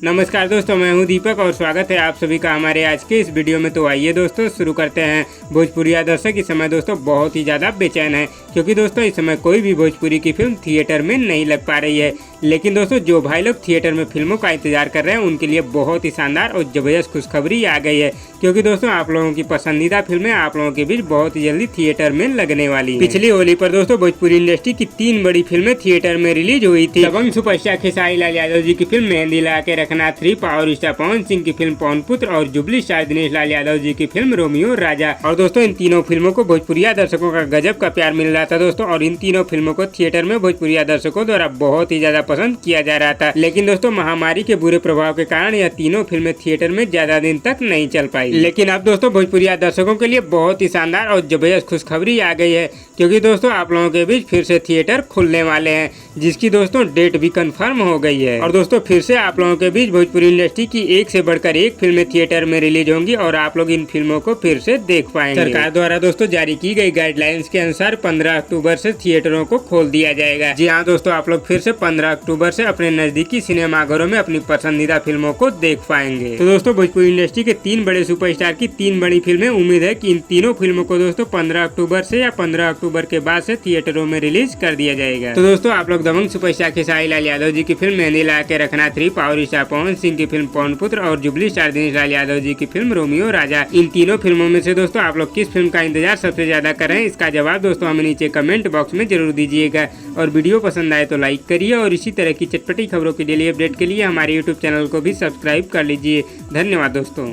नमस्कार दोस्तों, मैं हूं दीपक और स्वागत है आप सभी का हमारे आज के इस वीडियो में। तो आइए दोस्तों शुरू करते हैं। भोजपुरी दर्शक इस समय दोस्तों बहुत ही ज़्यादा बेचैन है, क्योंकि दोस्तों इस समय कोई भी भोजपुरी की फिल्म थिएटर में नहीं लग पा रही है। लेकिन दोस्तों जो भाई लोग थिएटर में फिल्मों का इंतजार कर रहे हैं उनके लिए बहुत ही शानदार और जबरदस्त खुशखबरी आ गई है, क्योंकि दोस्तों आप लोगों की पसंदीदा फिल्में आप लोगों के बीच बहुत ही जल्दी थिएटर में लगने वाली हैं। पिछली होली पर दोस्तों भोजपुरी इंडस्ट्री की 3 बड़ी फिल्में थिएटर में रिलीज हुई थी। दबंग सुपरस्टार खेसारी लाल यादव जी की फिल्म मेहंदी लगा के रखना, 3 पावर स्टार पवन सिंह की फिल्म पवन पुत्र और जुबली स्टार दिनेश लाल यादव जी की फिल्म रोमियो राजा। और दोस्तों इन तीनों फिल्मों को भोजपुरिया दर्शकों का गजब का प्यार मिल रहा था दोस्तों, और इन तीनों फिल्मों को थिएटर में भोजपुरिया दर्शकों द्वारा बहुत ही ज्यादा पसंद किया जा रहा था। लेकिन दोस्तों महामारी के बुरे प्रभाव के कारण यह तीनों फिल्में थिएटर में ज्यादा दिन तक नहीं चल पाई। लेकिन अब दोस्तों भोजपुरिया दर्शकों के लिए बहुत ही शानदार और जबरदस्त खुशखबरी आ गई है, क्योंकि दोस्तों आप लोगों के बीच फिर से थिएटर खुलने वाले हैं, जिसकी दोस्तों डेट भी कंफर्म हो गई है। और दोस्तों फिर से आप लोगों के बीच भोजपुरी इंडस्ट्री की एक से बढ़कर एक फिल्में थिएटर में रिलीज होंगी और आप लोग इन फिल्मों को फिर से देख पाएंगे। सरकार द्वारा दोस्तों जारी की गई गाइडलाइंस के अनुसार 15 अक्टूबर से थिएटरों को खोल दिया जाएगा। जी हाँ दोस्तों, आप लोग फिर से 15 अक्टूबर से अपने नजदीकी सिनेमाघरों में अपनी पसंदीदा फिल्मों को देख पाएंगे। तो दोस्तों भोजपुरी इंडस्ट्री के 3 बड़े सुपरस्टार की 3 बड़ी फिल्में, उम्मीद है कि इन तीनों फिल्मों को दोस्तों 15 अक्टूबर से या 15 अक्टूबर के बाद से थिएटरों में रिलीज कर दिया जाएगा। तो दोस्तों आप लोग दबंग सुपरस्टार खेसारी लाल यादव जी की फिल्म मेहंदी लगा के रखना, 3 पावर स्टार पवन सिंह की फिल्म पवन पुत्र और जुबली स्टार दिनेश लाल यादव जी की फिल्म रोमियो राजा, इन तीनों फिल्मों में से दोस्तों आप लोग किस फिल्म का इंतजार सबसे ज्यादा कर रहे हैं, इसका जवाब दोस्तों हमें नीचे कमेंट बॉक्स में जरूर दीजिएगा। और वीडियो पसंद आए तो लाइक करिए, और इसी तरह की चटपटी खबरों की डेली अपडेट के लिए हमारे यूट्यूब चैनल को भी सब्सक्राइब कर लीजिए। धन्यवाद दोस्तों।